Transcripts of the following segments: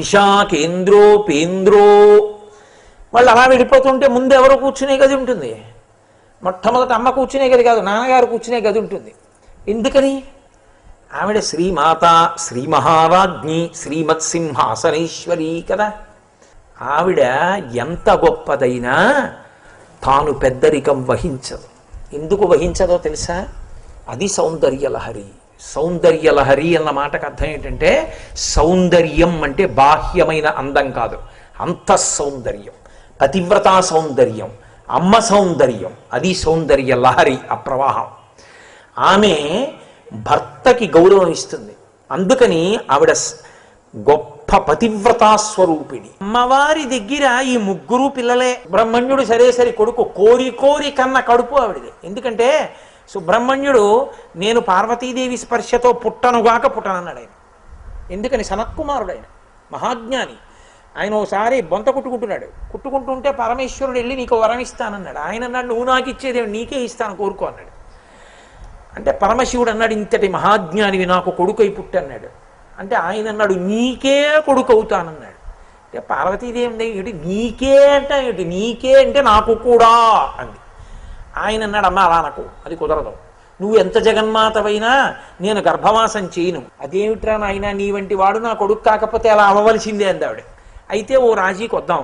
విశాఖేంద్రోపేంద్రో. వాళ్ళు అలా వెళ్ళిపోతుంటే ముందు ఎవరో కూర్చునే గది ఉంటుంది. మొట్టమొదట అమ్మ కూర్చునే గది కాదు, నాన్నగారు కూర్చునే గది ఉంటుంది. ఎందుకని? ఆవిడ శ్రీమాత, శ్రీ మహారాజ్ఞి, శ్రీమత్సింహాసనేశ్వరి కదా. ఆవిడ ఎంత గొప్పదైనా తాను పెద్దరికం వహించదు. ఎందుకు వహించదో తెలుసా? అది సౌందర్యలహరి. సౌందర్యలహరి అన్న మాటకు అర్థం ఏంటంటే, సౌందర్యం అంటే బాహ్యమైన అందం కాదు, అంతఃసౌందర్యం, పతివ్రతా సౌందర్యం, అమ్మ సౌందర్యం. అది సౌందర్య లహరి, ఆ ప్రవాహం. ఆమె భర్తకి గౌరవం ఇస్తుంది. అందుకని ఆవిడ గొప్ప పతివ్రతా స్వరూపిణి. అమ్మవారి దగ్గర ఈ ముగ్గురు పిల్లలే. సుబ్రహ్మణ్యుడు సరే సరి కొడుకు, కోరి కోరి కన్న కడుపు ఆవిడది. ఎందుకంటే సుబ్రహ్మణ్యుడు నేను పార్వతీదేవి స్పర్శతో పుట్టనుగాక పుట్టనన్నాడు ఆయన. ఎందుకని? సనత్కుమారుడు ఆయన, మహాజ్ఞాని. ఆయన ఒకసారి బొంత కుట్టుకుంటుంటే పరమేశ్వరుడు వెళ్ళి నీకు వరం ఇస్తానన్నాడు. ఆయన అన్నాడు, నువ్వు నాకు ఇచ్చేదేమి, నీకే ఇస్తాను, కోరుకో అన్నాడు. అంటే పరమశివుడు అన్నాడు, ఇంతటి మహాజ్ఞానివి నాకు కొడుకు అయి పుట్టన్నాడు. అంటే ఆయన అన్నాడు, నీకే కొడుకు అవుతానన్నాడు. అంటే పార్వతీదేవి ఏంటి నీకే అంటే ఏంటి, నీకే అంటే నాకు కూడా అంది. ఆయన అన్నాడు, అమ్మ అలా నాకు, అది కుదరదు, నువ్వు ఎంత జగన్మాతవైనా నేను గర్భవాసం చేయను. అదేమిట్రా నాయన, నీ వంటి వాడు నా కొడుకు కాకపోతే అలా అవ్వవలసిందే అంది ఆవిడ. అయితే ఓ రాజీకి వద్దాం,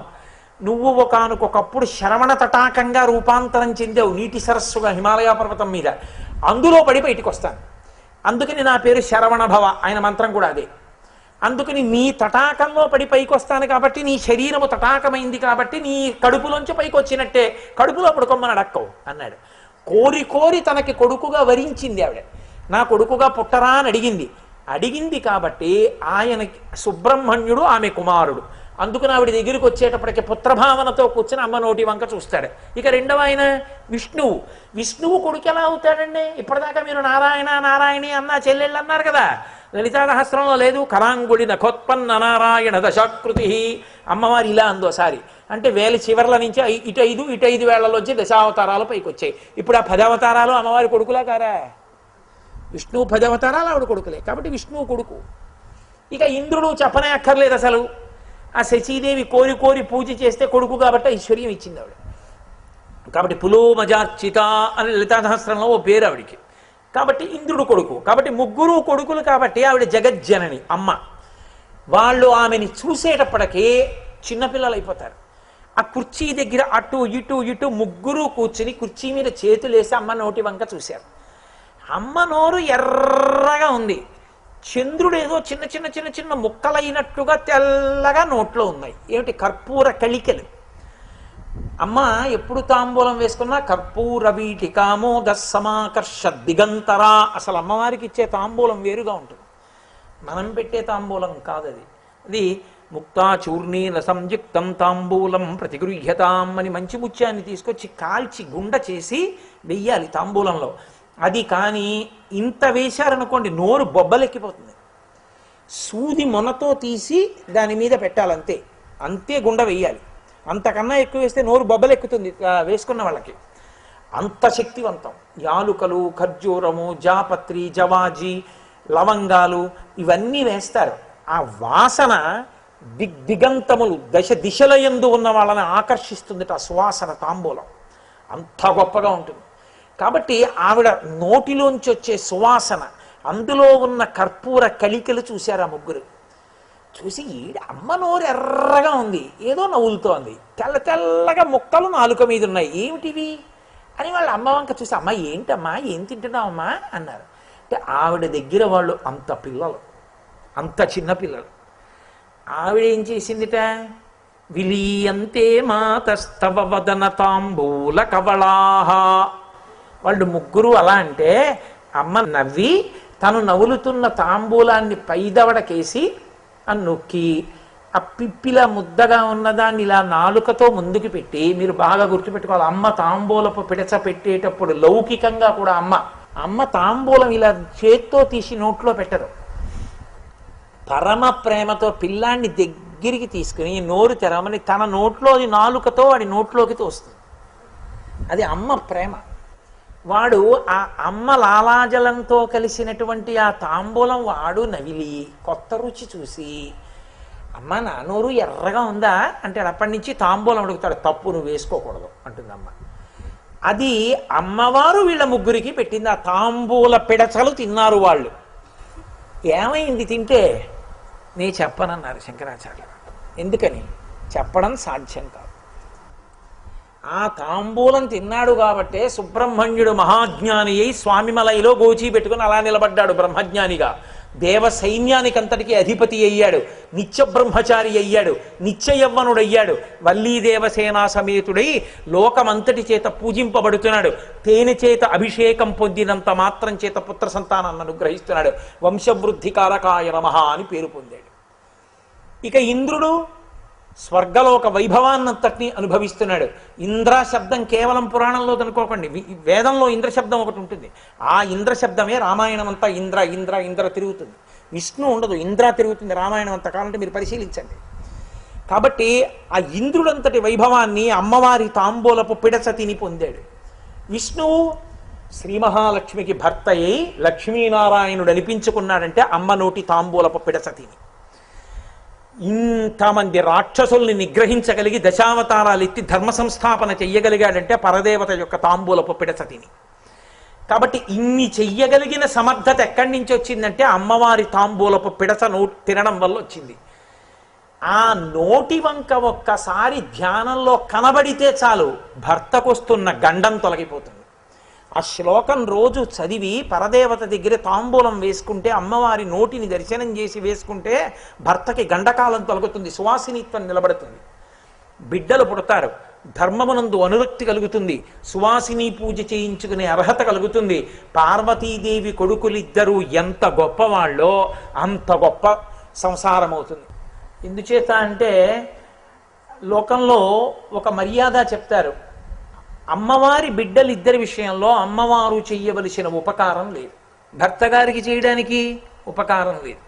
నువ్వు ఒకనకొకప్పుడు శరవణ తటాకంగా రూపాంతరం చెందావు, నీటి సరస్సుగా హిమాలయ పర్వతం మీద, అందులో పడి బయటికి వస్తాను. అందుకని నా పేరు శరవణ భవ, ఆయన మంత్రం కూడా అదే. అందుకని నీ తటాకంలో పడి పైకి వస్తాను కాబట్టి, నీ శరీరము తటాకమైంది కాబట్టి నీ కడుపులోంచి పైకి వచ్చినట్టే, కడుపులో పడుకోమని అడక్కవు అన్నాడు. కోరి కోరి తనకి కొడుకుగా వరించింది ఆవిడ. నా కొడుకుగా పుట్టరా అని అడిగింది కాబట్టి ఆయనకి సుబ్రహ్మణ్యుడు ఆమె కుమారుడు. అందుకని ఆవిడ దగ్గరికి వచ్చేటప్పటికి పుత్రభావనతో కూర్చొని అమ్మ నోటి వంక చూస్తాడు. ఇక రెండవ ఆయన విష్ణువు కొడుకు ఎలా అవుతాడండి? ఇప్పటిదాకా మీరు నారాయణ నారాయణి అన్న చెల్లెళ్ళు అన్నారు కదా, లలితా సహస్రంలో లేదు, కరాంగుడి నఖోత్పన్న నారాయణ దశాకృతి. అమ్మవారు ఇలా అందోసారి అంటే వేల చివర్ల నుంచి ఇటు 5 వేళ్లలోంచి దశావతారాలు పైకి వచ్చాయి. ఇప్పుడు ఆ 10 అవతారాలు అమ్మవారి కొడుకులా కారా? విష్ణువు 10 అవతారాలు ఆవిడ కొడుకులే కాబట్టి విష్ణువు కొడుకు. ఇక ఇంద్రుడు చెప్పనే అక్కర్లేదు అసలు. ఆ శచీదేవి కోరి కోరి పూజ చేస్తే కొడుకు కాబట్టి ఐశ్వర్యం ఇచ్చింది ఆవిడ. కాబట్టి పులోమజార్చిత అని లలితా సహస్రంలో ఓ పేరు ఆవిడికి. కాబట్టి ఇంద్రుడు కొడుకు, కాబట్టి ముగ్గురు కొడుకులు కాబట్టి ఆవిడ జగజ్జనని అమ్మ. వాళ్ళు ఆమెని చూసేటప్పటికీ చిన్నపిల్లలు అయిపోతారు. ఆ కుర్చీ దగ్గర అటు ఇటు ముగ్గురు కూర్చుని కుర్చీ మీద చేతులేసి అమ్మ నోటి వంక చూశారు. అమ్మ నోరు ఎర్రగా ఉంది, చంద్రుడు ఏదో చిన్న చిన్న చిన్న చిన్న ముక్కలైనట్టుగా తెల్లగా నోట్లో ఉన్నాయి. ఏమిటి? కర్పూర కళికలు. అమ్మ ఎప్పుడు తాంబూలం వేసుకున్నా కర్పూర వీటికామో గస్సమాకర్ష దిగంతరా. అసలు అమ్మవారికి ఇచ్చే తాంబూలం వేరుగా ఉంటుంది, మనం పెట్టే తాంబూలం కాదది. అది ముక్తా చూర్ణీన సంయుక్తం తాంబూలం ప్రతిగృహ్యతాం అని మంచి ముత్యాన్ని తీసుకొచ్చి కాల్చి గుండ చేసి వెయ్యాలి తాంబూలంలో. అది కానీ ఇంత వేశారనుకోండి నోరు బొబ్బలెక్కిపోతుంది. సూది మొనతో తీసి దాని మీద పెట్టాలంతే, అంతే గుండ వెయ్యాలి. అంతకన్నా ఎక్కువ వేస్తే నోరు బొబ్బలెక్కుతుంది వేసుకున్న వాళ్ళకి. అంత శక్తివంతం. యాలుకలు, ఖర్జూరము, జాపత్రి, జవాజీ, లవంగాలు ఇవన్నీ వేస్తారు. ఆ వాసన దిగంతములు దిశల యందు ఉన్న వాళ్ళని ఆకర్షిస్తుంది. ఆ సువాసన తాంబూలం అంత గొప్పగా ఉంటుంది. కాబట్టి ఆవిడ నోటిలోంచి వచ్చే సువాసన, అందులో ఉన్న కర్పూర కళికలు చూశారు ఆ ముగ్గురు. చూసి అమ్మ నోరు ఎర్రగా ఉంది, ఏదో నవ్వులుతోంది, తెల్ల తెల్లగా ముక్కలు నాలుక మీద ఉన్నాయి, ఏమిటివి అని వాళ్ళు అమ్మ వంక చూసి, అమ్మ ఏంటమ్మా, ఏం తింటున్నావమ్మా అన్నారు. అంటే ఆవిడ దగ్గర వాళ్ళు అంత పిల్లలు, అంత చిన్న పిల్లలు. ఆవిడ ఏం చేసిందిట? విలీయంతే మాతస్తవ వదన తాంబూల కవళాహ. వాళ్ళు ముగ్గురు అలా అంటే అమ్మ నవ్వి తను నవ్వులుతున్న తాంబూలాన్ని పైదవడకేసి అని నొక్కి ఆ పిప్పిలా ముద్దగా ఉన్నదాన్ని ఇలా నాలుకతో ముందుకు పెట్టి, మీరు బాగా గుర్తుపెట్టుకోవాలి, అమ్మ తాంబూలపు పిడచ పెట్టేటప్పుడు లౌకికంగా కూడా అమ్మ తాంబూలం ఇలా చేత్తో తీసి నోట్లో పెట్టరు. పరమ ప్రేమతో పిల్లాన్ని దగ్గరికి తీసుకుని నోరు తెరవమని తన నోట్లోని నాలుకతో వాడి నోట్లోకి తోస్తుంది. అది అమ్మ ప్రేమ. వాడు ఆ అమ్మ లాలాజలంతో కలిసినటువంటి ఆ తాంబూలం వాడు నవిలి కొత్త రుచి చూసి అమ్మ నా నోరు ఎర్రగా ఉందా అంటే అప్పటి నుంచి తాంబూలం అడుగుతాడు. తప్పు, నువ్వు వేసుకోకూడదు అంటుందమ్మ. అది అమ్మవారు వీళ్ళ ముగ్గురికి పెట్టింది. ఆ తాంబూల పిడచలు తిన్నారు వాళ్ళు. ఏమైంది తింటే? నే చెప్పనన్నారు శంకరాచార్య. ఎందుకని? చెప్పడం సాధ్యం కాదు. ఆ తాంబూలం తిన్నాడు కాబట్టే సుబ్రహ్మణ్యుడు మహాజ్ఞాని అయి స్వామిమలైలో గోచీ పెట్టుకుని అలా నిలబడ్డాడు బ్రహ్మజ్ఞానిగా. దేవ సైన్యానికంతటికీ అధిపతి అయ్యాడు. నిత్య బ్రహ్మచారి అయ్యాడు. నిత్య యవ్వనుడయ్యాడు. వల్లీ దేవసేనా సమేతుడై లోకమంతటి చేత పూజింపబడుతున్నాడు. తేనె చేత అభిషేకం పొందినంత మాత్రం చేత పుత్ర సంతానాన్ని అనుగ్రహిస్తున్నాడు. వంశవృద్ధి కారకాయ నమః అని పేరు పొందాడు. ఇక ఇంద్రుడు స్వర్గలోక వైభవాన్నంతటినీ అనుభవిస్తున్నాడు. ఇంద్ర శబ్దం కేవలం పురాణంలో అనుకోకండి, వేదంలో ఇంద్ర శబ్దం ఒకటి ఉంటుంది. ఆ ఇంద్ర శబ్దమే రామాయణం అంతా ఇంద్ర ఇంద్ర ఇంద్ర తిరుగుతుంది. విష్ణు ఉండదు, ఇంద్ర తిరుగుతుంది రామాయణం అంతా. కావాలంటే మీరు పరిశీలించండి. కాబట్టి ఆ ఇంద్రుడంతటి వైభవాన్ని అమ్మవారి తాంబూలపు పిడచ తిని పొందాడు. విష్ణువు శ్రీ మహాలక్ష్మికి భర్త అయి లక్ష్మీనారాయణుడు అనిపించుకున్నాడంటే అమ్మ నోటి తాంబూలపు పిడచ తిని. ఇంతమంది రాక్షసుల్ని నిగ్రహించగలిగి దశావతారాలు ఎత్తి ధర్మ సంస్థాపన చెయ్యగలిగాడంటే పరదేవత యొక్క తాంబూలపు పిడచ తిని. కాబట్టి ఇన్ని చెయ్యగలిగిన సమర్థత ఎక్కడి నుంచి వచ్చిందంటే అమ్మవారి తాంబూలపు పిడచ తినడం వల్ల వచ్చింది. ఆ నోటి వంక ఒక్కసారి ధ్యానంలో కనబడితే చాలు భర్తకొస్తున్న గండం తొలగిపోతుంది. ఆ శ్లోకం రోజు చదివి పరదేవత దగ్గర తాంబూలం వేసుకుంటే, అమ్మవారి నోటిని దర్శనం చేసి వేసుకుంటే భర్తకి గండకాలం తొలగుతుంది, సువాసినిత్వం నిలబడుతుంది, బిడ్డలు పుడతారు, ధర్మమునందు అనురక్తి కలుగుతుంది, సువాసిని పూజ చేయించుకునే అర్హత కలుగుతుంది. పార్వతీదేవి కొడుకులిద్దరూ ఎంత గొప్పవాళ్ళో అంత గొప్ప సంసారం అవుతుంది. ఎందుచేత అంటే లోకంలో ఒక మర్యాద చెప్తారు. అమ్మవారి బిడ్డలిద్దరి విషయంలో అమ్మవారు చెయ్యవలసిన ఉపకారం లేదు. భర్త గారికి చేయడానికి ఉపకారం లేదు,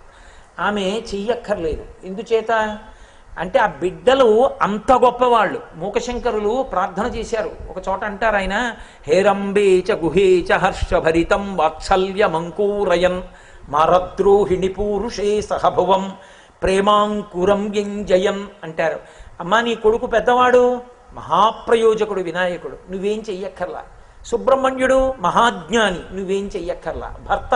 ఆమె చెయ్యక్కర్లేదు. ఎందుచేత అంటే ఆ బిడ్డలు అంత గొప్పవాళ్ళు. మూకశంకరులు ప్రార్థన చేశారు. ఒక చోట అంటారు ఆయన, హేరంబేచ గుహేచ హర్షభరితం వాత్సల్యమంకూరయన్ మారద్రోహిణి పూరుషే సహభువం ప్రేమాంకురం వ్యంజయన్ అంటారు. అమ్మా నీ కొడుకు పెద్దవాడు, మహాప్రయోజకుడు, వినాయకుడు, నువ్వేం చెయ్యక్కర్లా. సుబ్రహ్మణ్యుడు మహాజ్ఞాని, నువ్వేం చెయ్యక్కర్లా. భర్త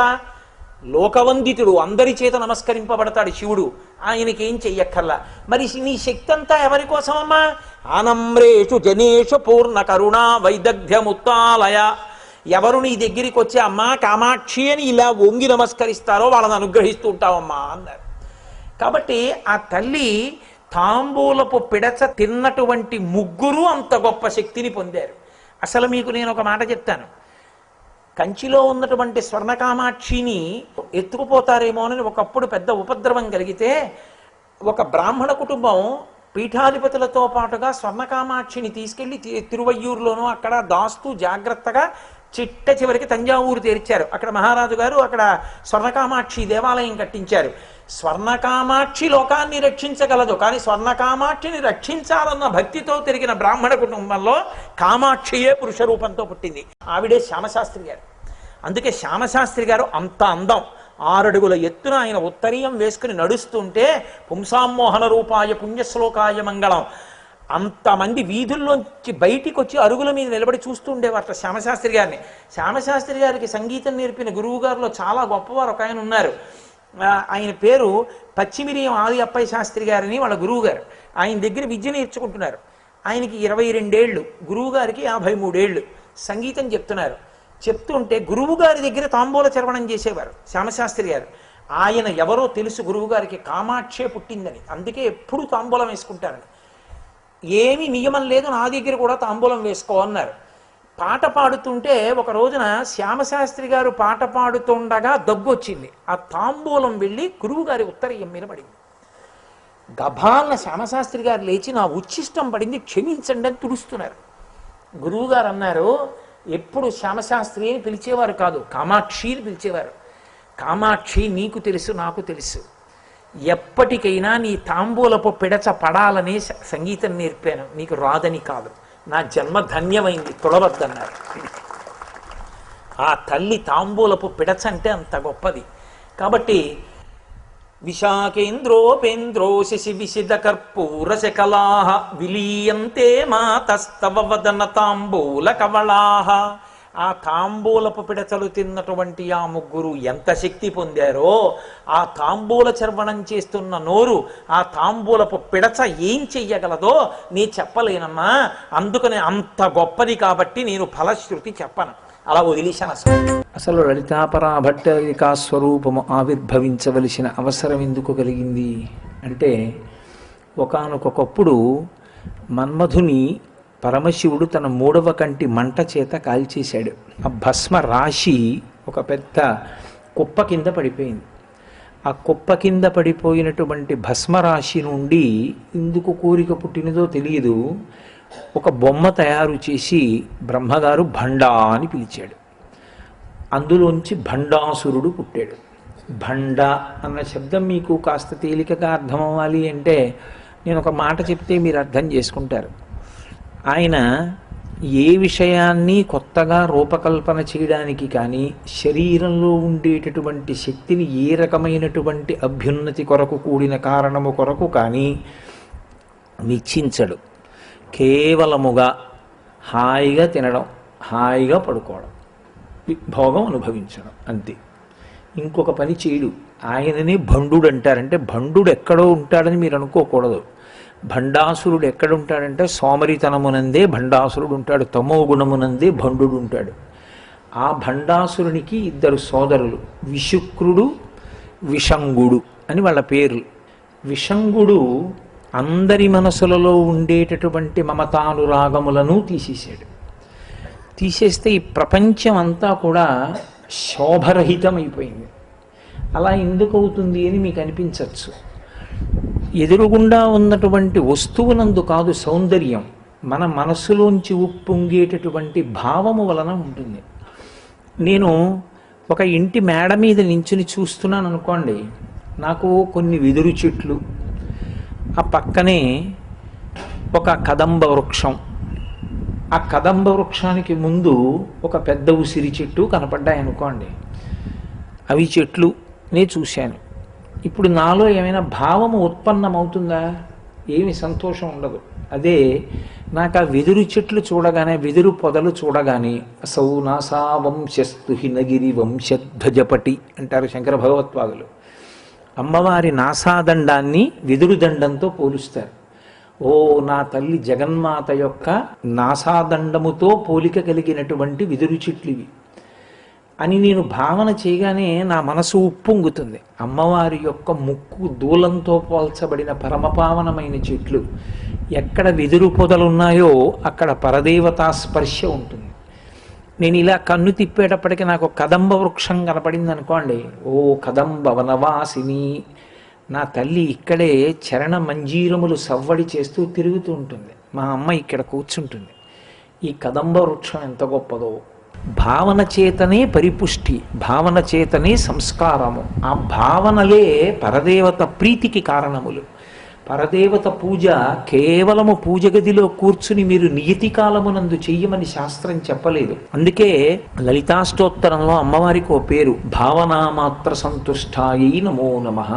లోకవందితుడు, అందరి చేత నమస్కరింపబడతాడు శివుడు, ఆయనకేం చెయ్యక్కర్లా. మరి నీ శక్తి అంతా ఎవరి కోసమమ్మా? ఆనమ్రేషు జనేషు పూర్ణ కరుణా వైదగ్ధ్యముత్తాలయ. ఎవరు నీ దగ్గరికి వచ్చే అమ్మా కామాక్షి అని ఇలా వంగి నమస్కరిస్తారో వాళ్ళని అనుగ్రహిస్తూ ఉంటావమ్మా అన్నారు. కాబట్టి ఆ తల్లి తాంబూలపు పిడచ తిన్నటువంటి ముగ్గురు అంత గొప్ప శక్తిని పొందారు. అసలు మీకు నేను ఒక మాట చెప్తాను. కంచిలో ఉన్నటువంటి స్వర్ణకామాక్షిని ఎత్తుకుపోతారేమోనని ఒకప్పుడు పెద్ద ఉపద్రవం కలిగితే ఒక బ్రాహ్మణ కుటుంబం పీఠాధిపతులతో పాటుగా స్వర్ణకామాక్షిని తీసుకెళ్లి తిరువయ్యూరులోనూ అక్కడ దాస్తూ జాగ్రత్తగా చిట్ట చివరికి తంజావూరు తెరిచారు. అక్కడ మహారాజు గారు అక్కడ స్వర్ణకామాక్షి దేవాలయం కట్టించారు. స్వర్ణకామాక్షి లోకాన్ని రక్షించగలదు, కానీ స్వర్ణకామాక్షిని రక్షించాలన్న భక్తితో తిరిగిన బ్రాహ్మణ కుటుంబంలో కామాక్షియే పురుష రూపంతో పుట్టింది. ఆవిడే శ్యామశాస్త్రి గారు. అందుకే శ్యామశాస్త్రి గారు అంత అందం, 6 అడుగుల ఎత్తున ఆయన ఉత్తరీయం వేసుకుని నడుస్తుంటే పుంసామోహన రూపాయ పుణ్యశ్లోకాయ మంగళం. అంతమంది వీధుల్లోంచి బయటికి వచ్చి అరుగుల మీద నిలబడి చూస్తూ ఉండేవారట శ్యామశాస్త్రి గారిని. శ్యామశాస్త్రి గారికి సంగీతం నేర్పిన గురువు గారిలో చాలా గొప్పవారు ఒక ఆయన ఉన్నారు. ఆయన పేరు పచ్చిమిరియం ఆది అప్పయ్య శాస్త్రి గారిని, వాళ్ళ గురువు గారు. ఆయన దగ్గర విద్య నేర్చుకుంటున్నారు. ఆయనకి 22 ఏళ్ళు, గురువు గారికి 53 ఏళ్ళు. సంగీతం చెప్తున్నారు. చెప్తుంటే గురువు గారి దగ్గర తాంబూల చర్వణం చేసేవారు శ్యామశాస్త్రి గారు. ఆయన ఎవరో తెలుసు గురువు గారికి, కామాక్షే పుట్టిందని, అందుకే ఎప్పుడు తాంబూలం వేసుకుంటారని. ఏమీ నియమం లేదు, నా దగ్గర కూడా తాంబూలం వేసుకో అన్నారు. పాట పాడుతుంటే ఒక రోజున శ్యామశాస్త్రి గారు పాట పాడుతుండగా దగ్గు వచ్చింది. ఆ తాంబూలం వెళ్ళి గురువు గారి ఉత్తరీయం మీద పడింది. గభాలన శ్యామశాస్త్రి గారు లేచి నా ఉచ్ఛిష్టం పడింది క్షమించండి అని తుడుస్తున్నారు. గురువుగారు అన్నారు, ఎప్పుడు శ్యామశాస్త్రి అని పిలిచేవారు కాదు, కామాక్షి అని పిలిచేవారు. కామాక్షి నీకు తెలుసు, నాకు తెలుసు, ఎప్పటికైనా నీ తాంబూలపు పిడచ పడాలనే సంగీతం నేర్పాను, నీకు రాదని కాదు. నా జన్మ ధన్యమైంది, తొడవద్దన్నారు. ఆ తల్లి తాంబూలపు పిడచ అంటే అంత గొప్పది. కాబట్టి విశాఖేంద్రోపేంద్రో శశి విశిద కర్పూరశకలా విలీయంతే మాతస్తవ వదన తాంబూల కవళాహ. ఆ తాంబూలపు పిడచలు తిన్నటువంటి ఆ ముగ్గురు ఎంత శక్తి పొందారో, ఆ తాంబూల చర్వణం చేస్తున్న నోరు ఆ తాంబూలపు పిడచ ఏం చెయ్యగలదో నీ చెప్పలేనమ్మా. అందుకని అంత గొప్పది కాబట్టి నేను ఫలశ్రుతి చెప్పను, అలా వదిలేశాను. అసలు లలితాపరాభట్టరికా స్వరూపము ఆవిర్భవించవలసిన అవసరం ఎందుకు కలిగింది అంటే, ఒకానొకప్పుడు మన్మధుని పరమశివుడు తన 3వ కంటి మంట చేత కాల్చేశాడు. ఆ భస్మ రాశి ఒక పెద్ద కుప్ప కింద పడిపోయింది. ఆ కుప్ప కింద పడిపోయినటువంటి భస్మరాశి నుండి ఎందుకు కోరిక పుట్టినదో తెలియదు, ఒక బొమ్మ తయారు చేసి బ్రహ్మగారు భండా అని పిలిచాడు. అందులోంచి భండాసురుడు పుట్టాడు. భండ అన్న శబ్దం మీకు కాస్త తేలికగా అర్థం అవ్వాలి అంటే నేను ఒక మాట చెప్తే మీరు అర్థం చేసుకుంటారు. ఆయన ఏ విషయాన్ని కొత్తగా రూపకల్పన చేయడానికి కానీ, శరీరంలో ఉండేటటువంటి శక్తిని ఏ రకమైనటువంటి అభ్యున్నతి కొరకు కూడిన కారణము కొరకు కానీ నిశ్చించడు. కేవలముగా హాయిగా తినడం, హాయిగా పడుకోవడం, భోగం అనుభవించడం, అంతే. ఇంకొక పని చేయడు. ఆయననే భండు అంటారంటే భండు ఎక్కడో ఉంటాడని మీరు అనుకోకూడదు. భండాసురుడు ఎక్కడ ఉంటాడంటే సోమరితనమునందే భండాసురుడు ఉంటాడు, తమో గుణమునందే భండు ఉంటాడు. ఆ భండాసురునికి 2 సోదరులు, విశుక్రుడు, విషంగుడు అని వాళ్ళ పేర్లు. విషంగుడు అందరి మనసులలో ఉండేటటువంటి మమతానురాగములను తీసేశాడు. తీసేస్తే ఈ ప్రపంచం అంతా కూడా శోభరహితమైపోయింది. అలా ఎందుకు అవుతుంది అని మీకు అనిపించవచ్చు. ఎదురుగుండా ఉన్నటువంటి వస్తువునందు కాదు సౌందర్యం, మన మనస్సులోంచి ఉప్పొంగేటటువంటి భావము వలన ఉంటుంది. నేను ఒక ఇంటి మేడ మీద నించుని చూస్తున్నాను అనుకోండి, నాకు కొన్ని వెదురు చెట్లు, ఆ పక్కనే ఒక కదంబ వృక్షం, ఆ కదంబ వృక్షానికి ముందు ఒక పెద్ద ఉసిరి చెట్టు కనపడ్డాయి అనుకోండి, అవి చెట్లు నేను చూశాను. ఇప్పుడు నాలో ఏమైనా భావము ఉత్పన్నమవుతుందా? ఏమి సంతోషం ఉండదు. అదే నాకు ఆ వెదురు చెట్లు చూడగానే, వెదురు పొదలు చూడగానే అసౌ నాసా వంశస్తు హినగిరి వంశధ్వజపటి అంటారు శంకర భగవత్పాదులు. అమ్మవారి నాసాదండాన్ని వెదురు దండంతో పోలుస్తారు. ఓ నా తల్లి జగన్మాత యొక్క నాసాదండముతో పోలిక కలిగినటువంటి వెదురు చెట్లు ఇవి అని నేను భావన చేయగానే నా మనసు ఉప్పొంగుతుంది. అమ్మవారి యొక్క ముక్కు దూలంతో పోల్చబడిన పరమపావనమైన చెట్లు. ఎక్కడ వెదురు పొదలున్నాయో అక్కడ పరదేవతా స్పర్శ ఉంటుంది. నేను ఇలా కన్ను తిప్పేటప్పటికీ నాకు కదంబ వృక్షం కనపడింది అనుకోండి, ఓ కదంబ వనవాసిని, నా తల్లి ఇక్కడే చరణ మంజీరములు సవ్వడి చేస్తూ తిరుగుతూ ఉంటుంది, మా అమ్మ ఇక్కడ కూర్చుంటుంది. ఈ కదంబ వృక్షం ఎంత గొప్పదో. భావన చేతనే పరిపుష్టి, భావన చేతనే సంస్కారము. ఆ భావనలే పరదేవత ప్రీతికి కారణములు. పరదేవత పూజ కేవలము పూజ గదిలో కూర్చుని మీరు నియతి కాలమునందు చెయ్యమని శాస్త్రం చెప్పలేదు. అందుకే లలితాష్టోత్తరంలో అమ్మవారికి ఓ పేరు, భావనామాత్ర సంతుష్టాయై నమో నమః.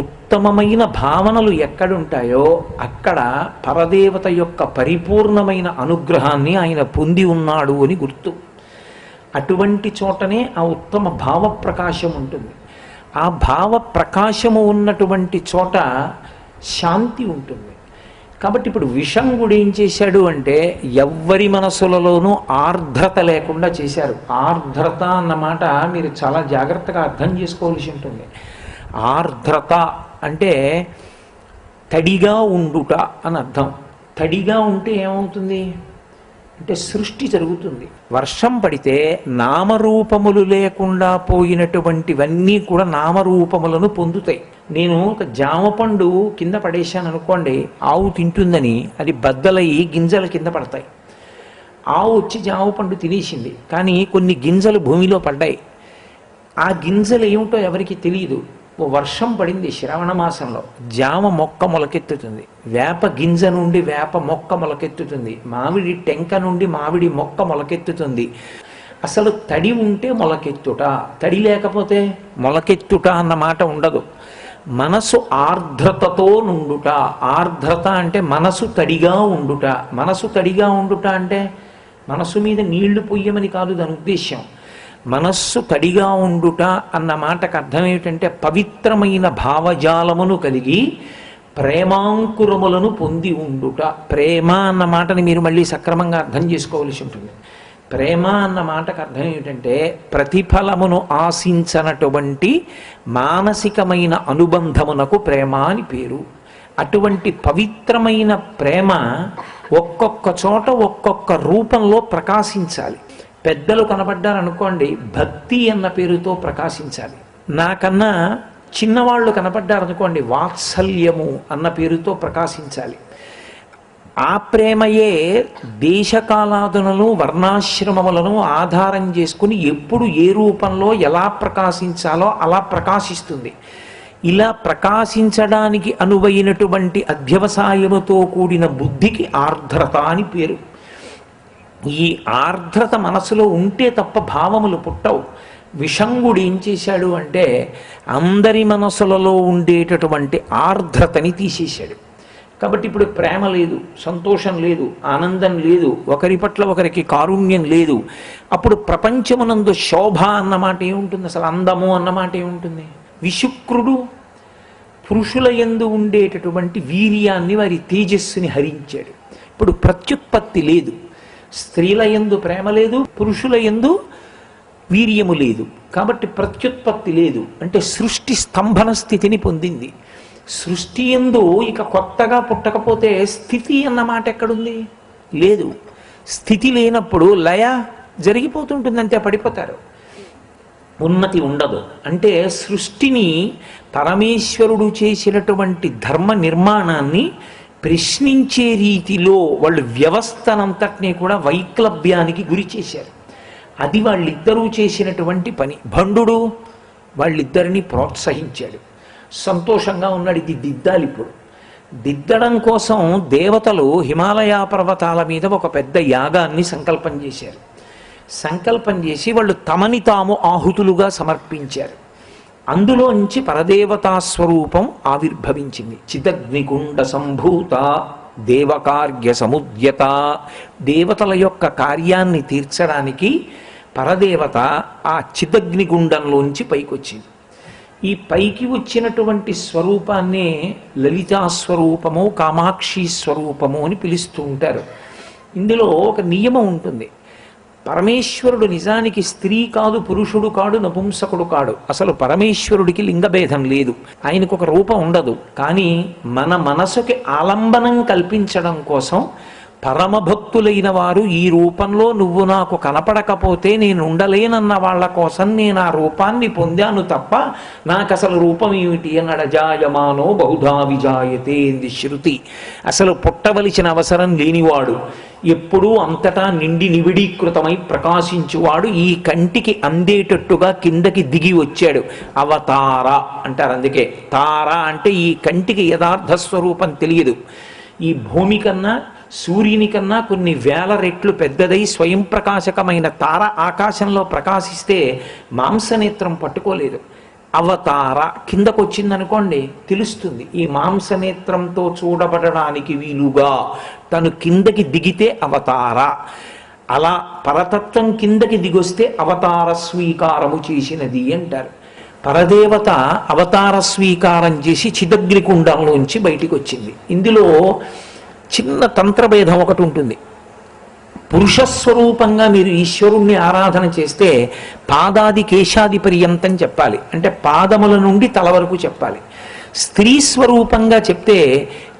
ఉత్తమమైన భావనలు ఎక్కడుంటాయో అక్కడ పరదేవత యొక్క పరిపూర్ణమైన అనుగ్రహాన్ని ఆయన పొంది ఉన్నాడు అని గుర్తు. అటువంటి చోటనే ఆ ఉత్తమ భావ ప్రకాశం ఉంటుంది. ఆ భావ ప్రకాశము ఉన్నటువంటి చోట శాంతి ఉంటుంది. కాబట్టి ఇప్పుడు విషంగుడు ఏం చేశాడు అంటే, ఎవ్వరి మనసులలోనూ ఆర్ద్రత లేకుండా చేశారు. ఆర్ద్రత అన్నమాట మీరు చాలా జాగ్రత్తగా అర్థం చేసుకోవాల్సి ఉంటుంది. ఆర్ద్రత అంటే తడిగా ఉండుట అని అర్థం. తడిగా ఉంటే ఏమవుతుంది అంటే సృష్టి జరుగుతుంది. వర్షం పడితే నామరూపములు లేకుండా పోయినటువంటివన్నీ కూడా నామరూపములను పొందుతాయి. నేను ఒక జామ పండు కింద పడేశాను అనుకోండి, ఆవు తింటుందని అది బద్దలయ్యి గింజల కింద పడతాయి. ఆవు వచ్చి జామ పండు తినేసింది, కానీ కొన్ని గింజలు భూమిలో పడ్డాయి. ఆ గింజలు ఏమిటో ఎవరికి తెలియదు. ఓ వర్షం పడింది శ్రావణ మాసంలో, జామ మొక్క మొలకెత్తుతుంది, వేప గింజ నుండి వేప మొక్క మొలకెత్తుతుంది, మామిడి టెంక నుండి మామిడి మొక్క మొలకెత్తుతుంది. అసలు తడి ఉంటే మొలకెత్తుట, తడి లేకపోతే మొలకెత్తుట అన్న మాట ఉండదు. మనసు ఆర్ద్రతతో నుండుట. ఆర్ద్రత అంటే మనసు తడిగా ఉండుట. మనసు తడిగా ఉండుట అంటే మనసు మీద నీళ్లు పొయ్యమని కాదు దాని ఉద్దేశ్యం. మనస్సు తడిగా ఉండుట అన్న మాటకు అర్థం ఏమిటంటే పవిత్రమైన భావజాలమును కలిగి ప్రేమాంకురములను పొంది ఉండుట. ప్రేమ అన్న మాటని మీరు మళ్ళీ సక్రమంగా అర్థం చేసుకోవలసి ఉంటుంది. ప్రేమ అన్న మాటకు అర్థం ఏమిటంటే ప్రతిఫలమును ఆశించనటువంటి మానసికమైన అనుబంధమునకు ప్రేమ అని పేరు. అటువంటి పవిత్రమైన ప్రేమ ఒక్కొక్క చోట ఒక్కొక్క రూపంలో ప్రకాశించాలి. పెద్దలు కనపడ్డారనుకోండి, భక్తి అన్న పేరుతో ప్రకాశించాలి. నాకన్నా చిన్నవాళ్ళు కనపడ్డారనుకోండి, వాత్సల్యము అన్న పేరుతో ప్రకాశించాలి. ఆ ప్రేమయే దేశకాలాదులను వర్ణాశ్రమములను ఆధారం చేసుకుని ఎప్పుడు ఏ రూపంలో ఎలా ప్రకాశించాలో అలా ప్రకాశిస్తుంది. ఇలా ప్రకాశించడానికి అనువైనటువంటి అధ్యవసాయముతో కూడిన బుద్ధికి ఆర్ద్రత అని పేరు. ఈ ఆర్ద్రత మనసులో ఉంటే తప్ప భావములు పుట్టవు. విషంగుడు ఏం చేశాడు అంటే అందరి మనసులలో ఉండేటటువంటి ఆర్ద్రతని తీసేశాడు. కాబట్టి ఇప్పుడు ప్రేమ లేదు, సంతోషం లేదు, ఆనందం లేదు, ఒకరి పట్ల ఒకరికి కారుణ్యం లేదు. అప్పుడు ప్రపంచమునందు శోభ అన్నమాట ఏముంటుంది? అసలు అందము అన్నమాట ఏముంటుంది? విశుక్రుడు పురుషుల యందు ఉండేటటువంటి వీర్యాన్ని, వారి తేజస్సుని హరించాడు. ఇప్పుడు ప్రత్యుత్పత్తి లేదు. స్త్రీల యందు ప్రేమ లేదు, పురుషుల యందు వీర్యము లేదు. కాబట్టి ప్రత్యుత్పత్తి లేదు. అంటే సృష్టి స్తంభన స్థితిని పొందింది. సృష్టి యందు ఇక కొత్తగా పుట్టకపోతే స్థితి అన్నమాట ఎక్కడుంది? లేదు. స్థితి లేనప్పుడు లయ జరిగిపోతుంటుంది, అంతే, పడిపోతారు, ఉన్నతి ఉండదు. అంటే సృష్టిని పరమేశ్వరుడు చేసినటువంటి ధర్మ నిర్మాణాన్ని ప్రశ్నించే రీతిలో వాళ్ళు వ్యవస్థనంతటినీ కూడా వైక్లభ్యానికి గురి చేశారు. అది వాళ్ళిద్దరూ చేసినటువంటి పని. భండు వాళ్ళిద్దరిని ప్రోత్సహించాడు. సంతోషంగా ఉన్నాడు. ఇది దిద్దాలి. ఇప్పుడు దిద్దడం కోసం దేవతలు హిమాలయ పర్వతాల మీద ఒక పెద్ద యాగాన్ని సంకల్పం చేశారు. సంకల్పం చేసి వాళ్ళు తమని తాము ఆహుతులుగా సమర్పించారు. అందులోంచి పరదేవతా స్వరూపం ఆవిర్భవించింది. చిదగ్నిగుండ సంభూత దేవకార్య సముద్యత. దేవతల యొక్క కార్యాన్ని తీర్చడానికి పరదేవత ఆ చిదగ్నిగుండంలోంచి పైకొచ్చింది. ఈ పైకి వచ్చినటువంటి స్వరూపాన్నే లలితా స్వరూపము, కామాక్షి స్వరూపము అని పిలుస్తూ ఉంటారు. ఇందులో ఒక నియమం ఉంటుంది. పరమేశ్వరుడు నిజానికి స్త్రీ కాదు, పురుషుడు కాడు, నపుంసకుడు కాడు. అసలు పరమేశ్వరుడికి లింగభేదం లేదు. ఆయనకు ఒక రూపం ఉండదు. కానీ మన మనసుకి ఆలంబనం కల్పించడం కోసం పరమభక్తులైన వారు ఈ రూపంలో నువ్వు నాకు కనపడకపోతే నేను ఉండలేనన్న వాళ్ళ కోసం నేను ఆ రూపాన్ని పొందాను తప్ప నాకు అసలు రూపం ఏమిటి అన్నాడు. అజాయమానో బహుధా విజాయతే అంది శృతి. అసలు పుట్టవలసిన అవసరం లేనివాడు, ఎప్పుడూ అంతటా నిండి నివిడీకృతమై ప్రకాశించువాడు ఈ కంటికి అందేటట్టుగా కిందకి దిగి వచ్చాడు. అవతార అంటారు. అందుకే తార అంటే ఈ కంటికి యథార్థ స్వరూపం తెలియదు. ఈ భూమి కన్నా సూర్యుని కన్నా కొన్ని వేల రెట్లు పెద్దదై స్వయం ప్రకాశకమైన తార ఆకాశంలో ప్రకాశిస్తే మాంసనేత్రం పట్టుకోలేదు. అవతార కిందకు వచ్చిందనుకోండి తెలుస్తుంది. ఈ మాంసనేత్రంతో చూడబడడానికి వీలుగా తను కిందకి దిగితే అవతార. అలా పరతత్వం కిందకి దిగొస్తే అవతార స్వీకారము చేసినది అంటారు. పరదేవత అవతార స్వీకారం చేసి చిదగ్నికుండంలోంచి బయటికి వచ్చింది. ఇందులో చిన్న తంత్రభేదం ఒకటి ఉంటుంది. పురుషస్వరూపంగా మీరు ఈశ్వరుణ్ణి ఆరాధన చేస్తే పాదాది కేశాది పర్యంతం చెప్పాలి, అంటే పాదముల నుండి తల వరకు చెప్పాలి. స్త్రీ స్వరూపంగా చెప్తే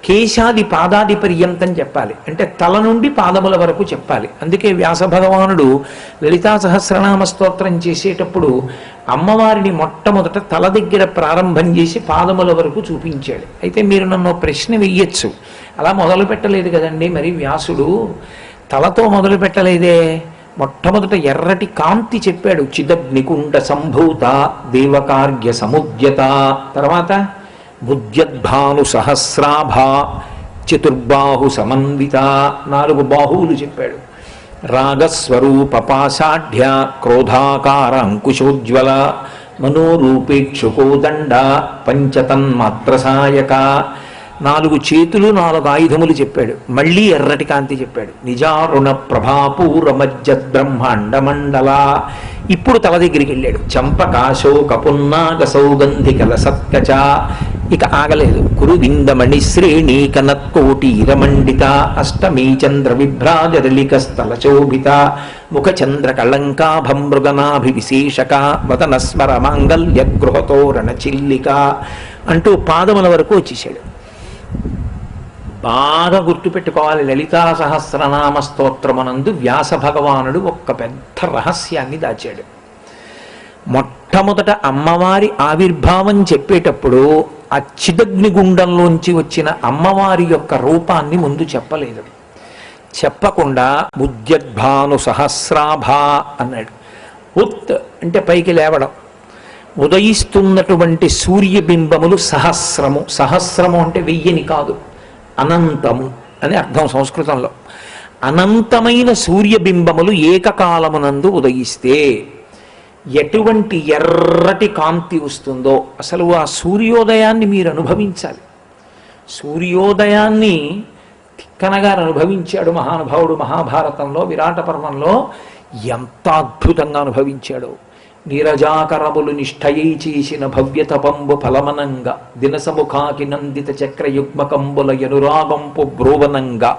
కేశాది పాదాది పర్యంతం చెప్పాలి, అంటే తల నుండి పాదముల వరకు చెప్పాలి. అందుకే వ్యాస భగవానుడు లలితా సహస్రనామ స్తోత్రం చేసేటప్పుడు అమ్మవారిని మొట్టమొదట తల దగ్గర ప్రారంభం చేసి పాదముల వరకు చూపించాడు. అయితే మీరు నన్ను ప్రశ్న వెయ్యొచ్చు, అలా మొదలు పెట్టలేదు కదండి మరి వ్యాసుడు, తలతో మొదలు పెట్టలేదే, మొట్టమొదట ఎర్రటి కాంతి చెప్పాడు. చిదగ్నికుండ సంభూత దేవకార్య సముద్యత. తర్వాత బుద్ధ్యద్భాను సహస్రాభ చతుర్బాహు సమన్విత, 4 బాహువులు చెప్పాడు. రాగస్వరూప పాషాఢ్య క్రోధాకార అంకుశోజ్వల మనోరూపేక్షుకో దండ పంచతన్మాత్ర సాయక. 4 చేతులు 4 ఆయుధములు చెప్పాడు. మళ్ళీ ఎర్రటి కాంతి చెప్పాడు. నిజారుణ ప్రభాపూరమజ్జద్ బ్రహ్మాండ మండల. ఇప్పుడు తల దగ్గరికి వెళ్ళాడు. చంపకాశోక పున్నాగ సౌగంధికల సత్కచ. ఇక ఆగలేదు. కురువిందమణి శ్రేణీ కనత్కోటీరమండిత అష్టమీ చంద్ర విభ్రాజరలిక స్థల శోభిత ముఖచంద్ర కళంకాభం మృగనాభి విశేషక వదన స్మర మాంగల్య గృహతోరణ చిల్లిక అంటూ పాదముల వరకు వచ్చేసాడు. బాగా గుర్తుపెట్టుకోవాలి. లలితా సహస్రనామ స్తోత్రమునందు వ్యాస భగవానుడు ఒక్క పెద్ద రహస్యాన్ని దాచాడు. మొట్టమొదట అమ్మవారి ఆవిర్భావం చెప్పేటప్పుడు ఆ చిదగ్నిగుండంలోంచి వచ్చిన అమ్మవారి యొక్క రూపాన్ని ముందు చెప్పలేదు. చెప్పకుండా ఉద్యద్భాను సహస్రాభ అన్నాడు. ఉత్ అంటే పైకి లేవడం. ఉదయిస్తున్నటువంటి సూర్యబింబములు సహస్రము. సహస్రము అంటే 1000 కాదు, అనంతము అని అర్థం సంస్కృతంలో. అనంతమైన సూర్యబింబములు ఏకకాలమునందు ఉదయిస్తే ఎటువంటి ఎర్రటి కాంతి వస్తుందో అసలు ఆ సూర్యోదయాన్ని మీరు అనుభవించాలి. సూర్యోదయాన్ని తిక్కనగా అనుభవించాడు మహానుభావుడు. మహాభారతంలో విరాట పర్వంలో ఎంత అద్భుతంగా అనుభవించాడో. నీరజాకరములు నిష్ఠయై చేసిన భవ్యతపంబు ఫలమనంగా దినసముఖాకి నందిత చక్రయుగ్మకంబుల యనురాగంపు బ్రోవనంగా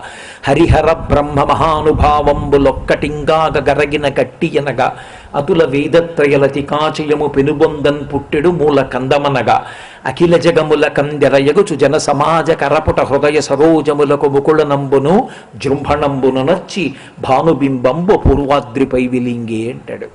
హరిహర బ్రహ్మ మహానుభావంబులొక్కటింగాగ గరగిన కట్టియనగా అతుల వేదత్రయలతి కాచయము పెనుబొందన్ పుట్టెడు మూల కందమనగా అఖిల జగముల కందెరయగుచు జన సమాజ కరపుట హృదయ సరోజములకు ముకుళనంబును జృంభణంబును నర్చి భానుబింబంబు పూర్వాద్రిపై విలింగే అంటాడు.